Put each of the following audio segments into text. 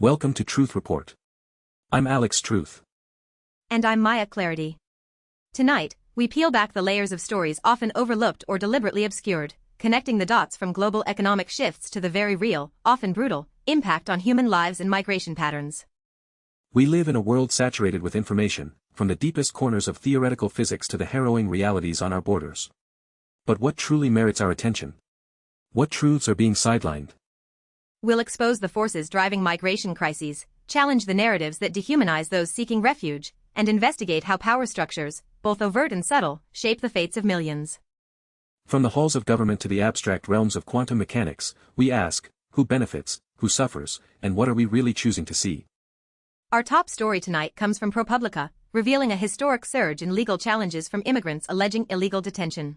Welcome to Truth Report. I'm Alex Truth. And I'm Maya Clarity. Tonight, we peel back the layers of stories often overlooked or deliberately obscured, connecting the dots from global economic shifts to the very real, often brutal, impact on human lives and migration patterns. We live in a world saturated with information, from the deepest corners of theoretical physics to the harrowing realities on our borders. But what truly merits our attention? What truths are being sidelined? We'll expose the forces driving migration crises, challenge the narratives that dehumanize those seeking refuge, and investigate how power structures, both overt and subtle, shape the fates of millions. From the halls of government to the abstract realms of quantum mechanics, we ask, who benefits, who suffers, and what are we really choosing to see? Our top story tonight comes from ProPublica, revealing a historic surge in legal challenges from immigrants alleging illegal detention.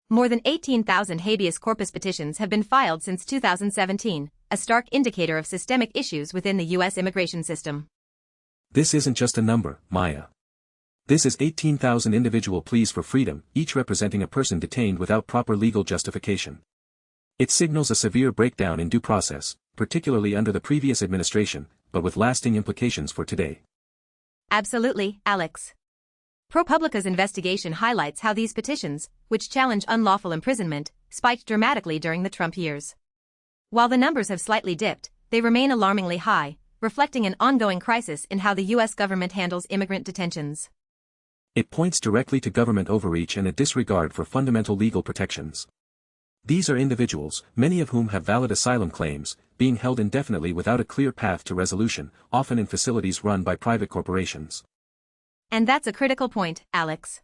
More than 18,000 habeas corpus petitions have been filed since 2017, a stark indicator of systemic issues within the U.S. immigration system. This isn't just a number, Maya. This is 18,000 individual pleas for freedom, each representing a person detained without proper legal justification. It signals a severe breakdown in due process, particularly under the previous administration, but with lasting implications for today. Absolutely, Alex. ProPublica's investigation highlights how these petitions, which challenge unlawful imprisonment, spiked dramatically during the Trump years. While the numbers have slightly dipped, they remain alarmingly high, reflecting an ongoing crisis in how the U.S. government handles immigrant detentions. It points directly to government overreach and a disregard for fundamental legal protections. These are individuals, many of whom have valid asylum claims, being held indefinitely without a clear path to resolution, often in facilities run by private corporations. And that's a critical point, Alex.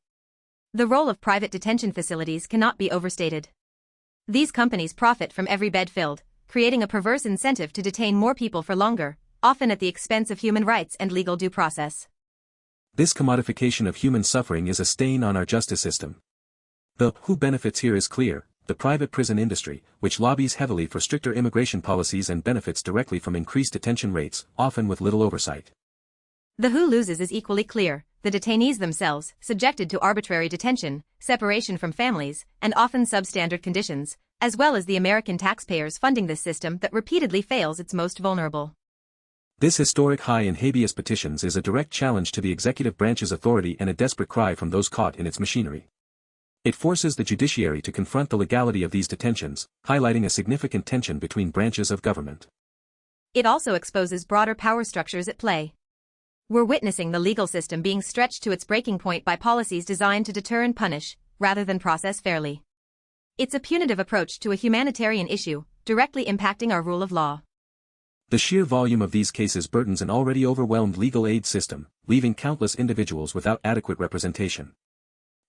The role of private detention facilities cannot be overstated. These companies profit from every bed filled, creating a perverse incentive to detain more people for longer, often at the expense of human rights and legal due process. This commodification of human suffering is a stain on our justice system. The who benefits here is clear: the private prison industry, which lobbies heavily for stricter immigration policies and benefits directly from increased detention rates, often with little oversight. The who loses is equally clear: the detainees themselves, subjected to arbitrary detention, separation from families, and often substandard conditions, as well as the American taxpayers funding this system that repeatedly fails its most vulnerable. This historic high in habeas petitions is a direct challenge to the executive branch's authority and a desperate cry from those caught in its machinery. It forces the judiciary to confront the legality of these detentions, highlighting a significant tension between branches of government. It also exposes broader power structures at play. We're witnessing the legal system being stretched to its breaking point by policies designed to deter and punish, rather than process fairly. It's a punitive approach to a humanitarian issue, directly impacting our rule of law. The sheer volume of these cases burdens an already overwhelmed legal aid system, leaving countless individuals without adequate representation.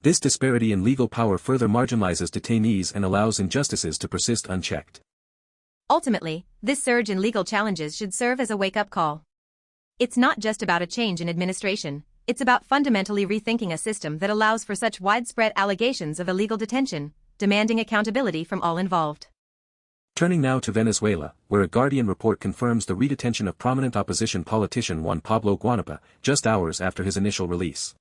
This disparity in legal power further marginalizes detainees and allows injustices to persist unchecked. Ultimately, this surge in legal challenges should serve as a wake-up call. It's not just about a change in administration, it's about fundamentally rethinking a system that allows for such widespread allegations of illegal detention, demanding accountability from all involved. Turning now to Venezuela, where a Guardian report confirms the redetention of prominent opposition politician Juan Pablo Guanipa, just hours after his initial release.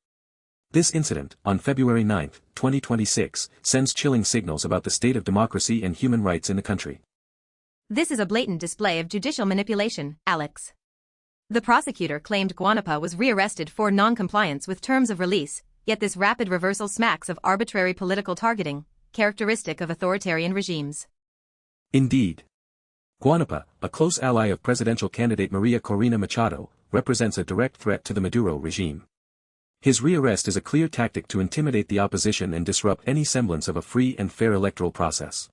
This incident, on February 9, 2026, sends chilling signals about the state of democracy and human rights in the country. This is a blatant display of judicial manipulation, Alex. The prosecutor claimed Guanipa was rearrested for non-compliance with terms of release, yet this rapid reversal smacks of arbitrary political targeting, characteristic of authoritarian regimes. Indeed. Guanipa, a close ally of presidential candidate Maria Corina Machado, represents a direct threat to the Maduro regime. His rearrest is a clear tactic to intimidate the opposition and disrupt any semblance of a free and fair electoral process.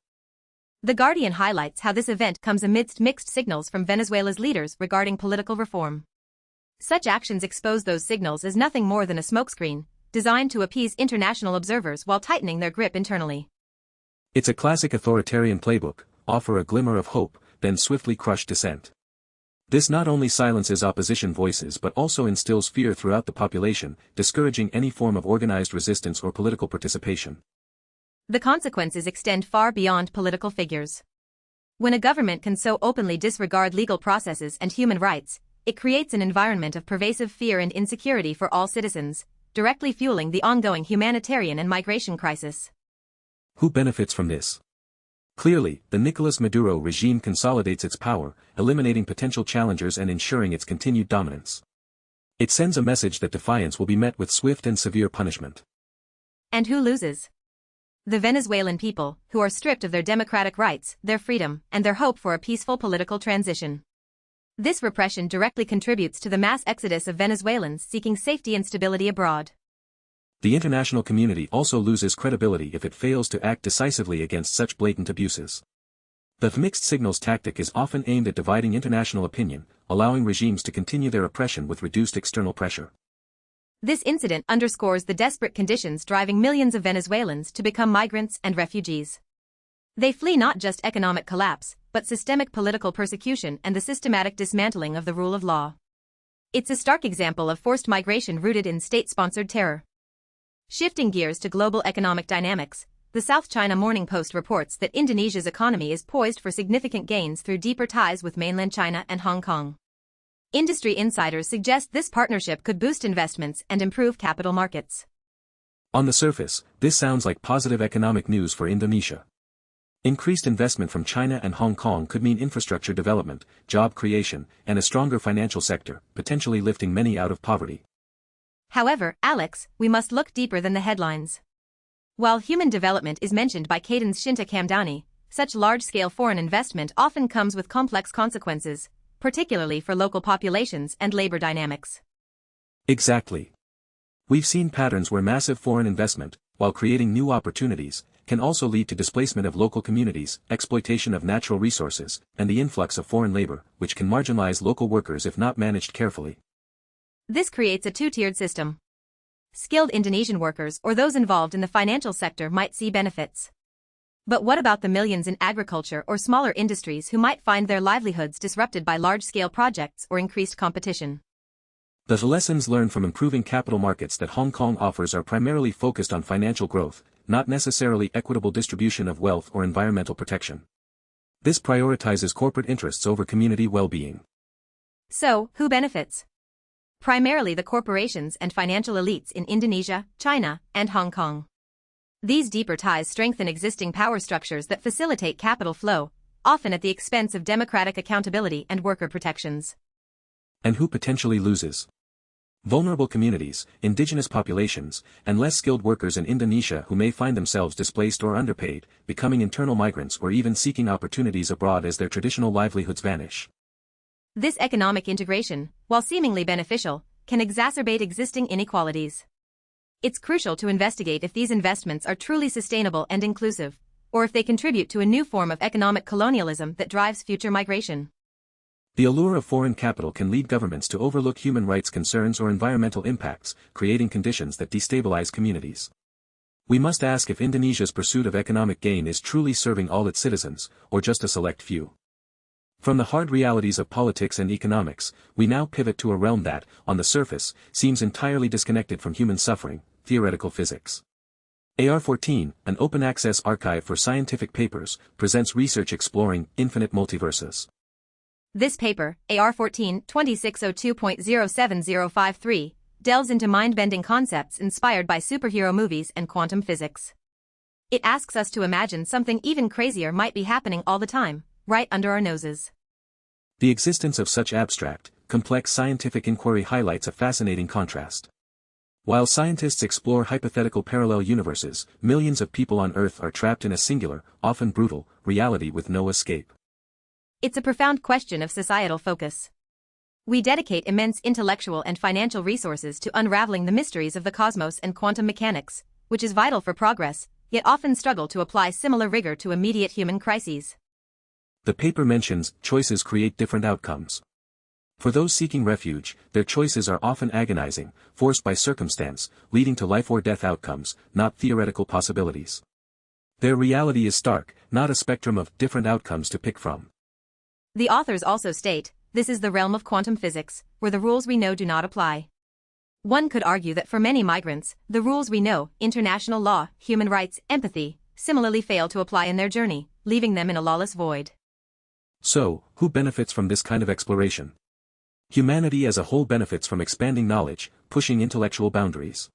The Guardian highlights how this event comes amidst mixed signals from Venezuela's leaders regarding political reform. Such actions expose those signals as nothing more than a smokescreen, designed to appease international observers while tightening their grip internally. It's a classic authoritarian playbook: offer a glimmer of hope, then swiftly crush dissent. This not only silences opposition voices but also instills fear throughout the population, discouraging any form of organized resistance or political participation. The consequences extend far beyond political figures. When a government can so openly disregard legal processes and human rights, it creates an environment of pervasive fear and insecurity for all citizens, directly fueling the ongoing humanitarian and migration crisis. Who benefits from this? Clearly, the Nicolas Maduro regime consolidates its power, eliminating potential challengers and ensuring its continued dominance. It sends a message that defiance will be met with swift and severe punishment. And who loses? The Venezuelan people, who are stripped of their democratic rights, their freedom, and their hope for a peaceful political transition. This repression directly contributes to the mass exodus of Venezuelans seeking safety and stability abroad. The international community also loses credibility if it fails to act decisively against such blatant abuses. The mixed signals tactic is often aimed at dividing international opinion, allowing regimes to continue their oppression with reduced external pressure. This incident underscores the desperate conditions driving millions of Venezuelans to become migrants and refugees. They flee not just economic collapse, but systemic political persecution and the systematic dismantling of the rule of law. It's a stark example of forced migration rooted in state-sponsored terror. Shifting gears to global economic dynamics, the South China Morning Post reports that Indonesia's economy is poised for significant gains through deeper ties with mainland China and Hong Kong. Industry insiders suggest this partnership could boost investments and improve capital markets. On the surface, this sounds like positive economic news for Indonesia. Increased investment from China and Hong Kong could mean infrastructure development, job creation, and a stronger financial sector, potentially lifting many out of poverty. However, Alex, we must look deeper than the headlines. While human development is mentioned by Caden's Shinta Kamdani, such large-scale foreign investment often comes with complex consequences, particularly for local populations and labor dynamics. Exactly. We've seen patterns where massive foreign investment, while creating new opportunities, can also lead to displacement of local communities, exploitation of natural resources, and the influx of foreign labor, which can marginalize local workers if not managed carefully. This creates a two-tiered system. Skilled Indonesian workers or those involved in the financial sector might see benefits. But what about the millions in agriculture or smaller industries who might find their livelihoods disrupted by large-scale projects or increased competition? The lessons learned from improving capital markets that Hong Kong offers are primarily focused on financial growth, not necessarily equitable distribution of wealth or environmental protection. This prioritizes corporate interests over community well-being. So, who benefits? Primarily the corporations and financial elites in Indonesia, China, and Hong Kong. These deeper ties strengthen existing power structures that facilitate capital flow, often at the expense of democratic accountability and worker protections. And who potentially loses? Vulnerable communities, indigenous populations, and less skilled workers in Indonesia who may find themselves displaced or underpaid, becoming internal migrants or even seeking opportunities abroad as their traditional livelihoods vanish. This economic integration, while seemingly beneficial, can exacerbate existing inequalities. It's crucial to investigate if these investments are truly sustainable and inclusive, or if they contribute to a new form of economic colonialism that drives future migration. The allure of foreign capital can lead governments to overlook human rights concerns or environmental impacts, creating conditions that destabilize communities. We must ask if Indonesia's pursuit of economic gain is truly serving all its citizens, or just a select few. From the hard realities of politics and economics, we now pivot to a realm that, on the surface, seems entirely disconnected from human suffering: theoretical physics. AR14, an open-access archive for scientific papers, presents research exploring infinite multiverses. This paper, AR14 2602.07053, delves into mind-bending concepts inspired by superhero movies and quantum physics. It asks us to imagine something even crazier might be happening all the time, right under our noses. The existence of such abstract, complex scientific inquiry highlights a fascinating contrast. While scientists explore hypothetical parallel universes, millions of people on Earth are trapped in a singular, often brutal, reality with no escape. It's a profound question of societal focus. We dedicate immense intellectual and financial resources to unraveling the mysteries of the cosmos and quantum mechanics, which is vital for progress, yet often struggle to apply similar rigor to immediate human crises. The paper mentions, choices create different outcomes. For those seeking refuge, their choices are often agonizing, forced by circumstance, leading to life or death outcomes, not theoretical possibilities. Their reality is stark, not a spectrum of different outcomes to pick from. The authors also state, this is the realm of quantum physics, where the rules we know do not apply. One could argue that for many migrants, the rules we know, international law, human rights, empathy, similarly fail to apply in their journey, leaving them in a lawless void. So, who benefits from this kind of exploration? Humanity as a whole benefits from expanding knowledge, pushing intellectual boundaries.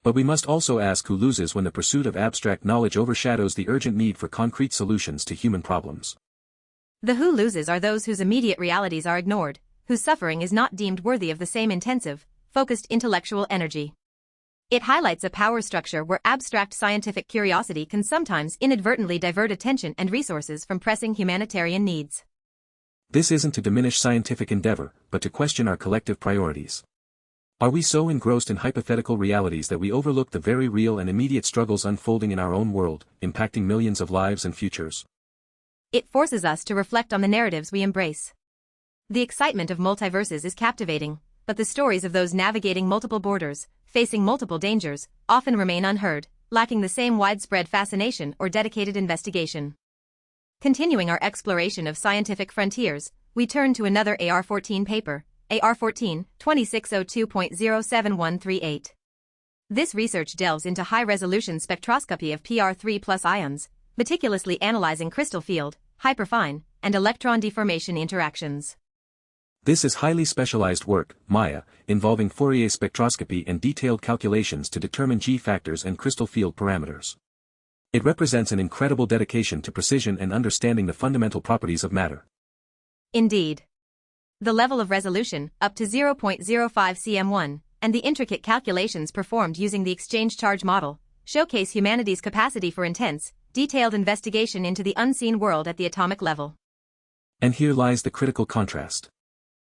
But we must also ask who loses when the pursuit of abstract knowledge overshadows the urgent need for concrete solutions to human problems. The who loses are those whose immediate realities are ignored, whose suffering is not deemed worthy of the same intensive, focused intellectual energy. It highlights a power structure where abstract scientific curiosity can sometimes inadvertently divert attention and resources from pressing humanitarian needs. This isn't to diminish scientific endeavor, but to question our collective priorities. Are we so engrossed in hypothetical realities that we overlook the very real and immediate struggles unfolding in our own world, impacting millions of lives and futures? It forces us to reflect on the narratives we embrace. The excitement of multiverses is captivating, but the stories of those navigating multiple borders, facing multiple dangers, often remain unheard, lacking the same widespread fascination or dedicated investigation. Continuing our exploration of scientific frontiers, we turn to another AR-14 paper, AR-14, 2602.07138. This research delves into high-resolution spectroscopy of PR3+ ions, meticulously analyzing crystal field, hyperfine, and electron-deformation interactions. This is highly specialized work, Maya, involving Fourier spectroscopy and detailed calculations to determine G-factors and crystal field parameters. It represents an incredible dedication to precision and understanding the fundamental properties of matter. Indeed. The level of resolution, up to 0.05 cm1, and the intricate calculations performed using the exchange charge model, showcase humanity's capacity for intense, detailed investigation into the unseen world at the atomic level. And here lies the critical contrast.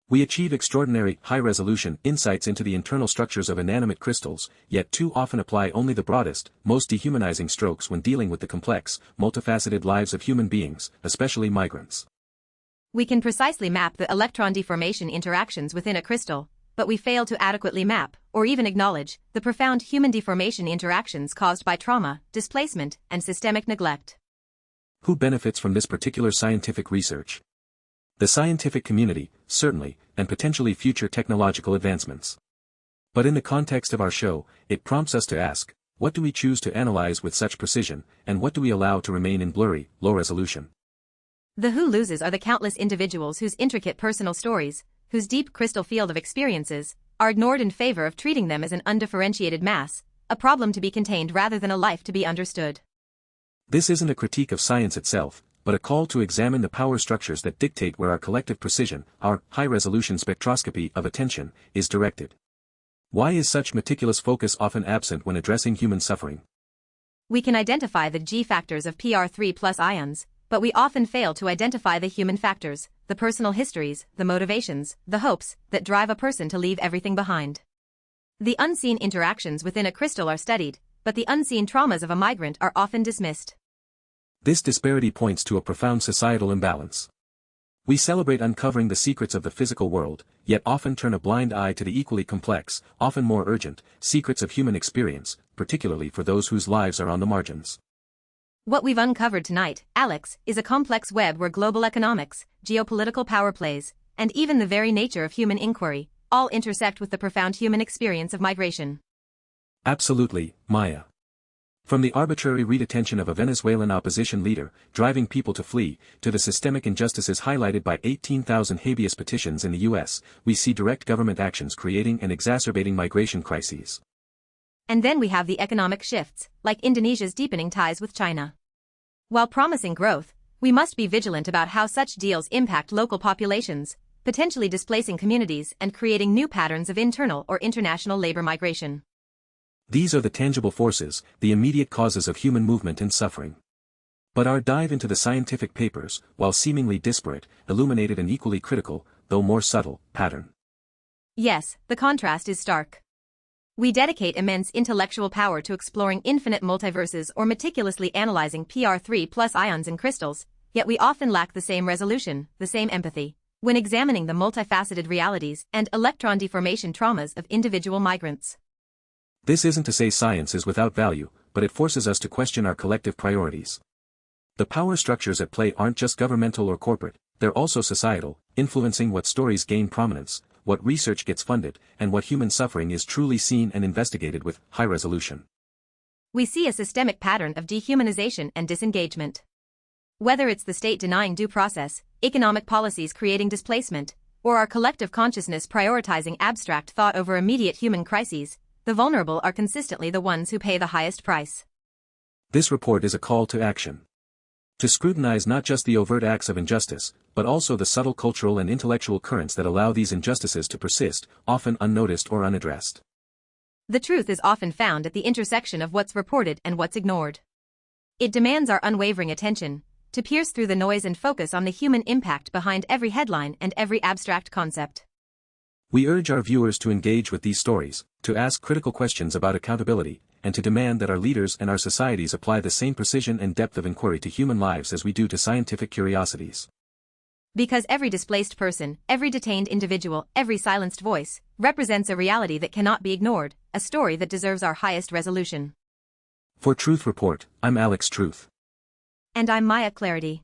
We achieve extraordinary, high-resolution insights into the internal structures of inanimate crystals, yet too often apply only the broadest, most dehumanizing strokes when dealing with the complex, multifaceted lives of human beings, especially migrants. We can precisely map the electron deformation interactions within a crystal, but we fail to adequately map, or even acknowledge, the profound human deformation interactions caused by trauma, displacement, and systemic neglect. Who benefits from this particular scientific research? The scientific community, certainly, and potentially future technological advancements. But in the context of our show, it prompts us to ask, what do we choose to analyze with such precision, and what do we allow to remain in blurry, low resolution? The who loses are the countless individuals whose intricate personal stories, whose deep crystal field of experiences, are ignored in favor of treating them as an undifferentiated mass, a problem to be contained rather than a life to be understood. This isn't a critique of science itself, but a call to examine the power structures that dictate where our collective precision, our high-resolution spectroscopy of attention, is directed. Why is such meticulous focus often absent when addressing human suffering? We can identify the G-factors of PR3+ ions, but we often fail to identify the human factors, the personal histories, the motivations, the hopes, that drive a person to leave everything behind. The unseen interactions within a crystal are studied, but the unseen traumas of a migrant are often dismissed. This disparity points to a profound societal imbalance. We celebrate uncovering the secrets of the physical world, yet often turn a blind eye to the equally complex, often more urgent, secrets of human experience, particularly for those whose lives are on the margins. What we've uncovered tonight, Alex, is a complex web where global economics, geopolitical power plays, and even the very nature of human inquiry, all intersect with the profound human experience of migration. Absolutely, Maya. From the arbitrary redetention of a Venezuelan opposition leader, driving people to flee, to the systemic injustices highlighted by 18,000 habeas petitions in the U.S., we see direct government actions creating and exacerbating migration crises. And then we have the economic shifts, like Indonesia's deepening ties with China. While promising growth, we must be vigilant about how such deals impact local populations, potentially displacing communities and creating new patterns of internal or international labor migration. These are the tangible forces, the immediate causes of human movement and suffering. But our dive into the scientific papers, while seemingly disparate, illuminated an equally critical, though more subtle, pattern. Yes, the contrast is stark. We dedicate immense intellectual power to exploring infinite multiverses or meticulously analyzing PR3+ ions in crystals, yet we often lack the same resolution, the same empathy, when examining the multifaceted realities and electron deformation traumas of individual migrants. This isn't to say science is without value, but it forces us to question our collective priorities. The power structures at play aren't just governmental or corporate, they're also societal, influencing what stories gain prominence, what research gets funded, and what human suffering is truly seen and investigated with high resolution. We see a systemic pattern of dehumanization and disengagement. Whether it's the state denying due process, economic policies creating displacement, or our collective consciousness prioritizing abstract thought over immediate human crises, the vulnerable are consistently the ones who pay the highest price. This report is a call to action. To scrutinize not just the overt acts of injustice, but also the subtle cultural and intellectual currents that allow these injustices to persist, often unnoticed or unaddressed. The truth is often found at the intersection of what's reported and what's ignored. It demands our unwavering attention, to pierce through the noise and focus on the human impact behind every headline and every abstract concept. We urge our viewers to engage with these stories, to ask critical questions about accountability, and to demand that our leaders and our societies apply the same precision and depth of inquiry to human lives as we do to scientific curiosities. Because every displaced person, every detained individual, every silenced voice, represents a reality that cannot be ignored, a story that deserves our highest resolution. For Truth Report, I'm Alex Truth. And I'm Maya Clarity.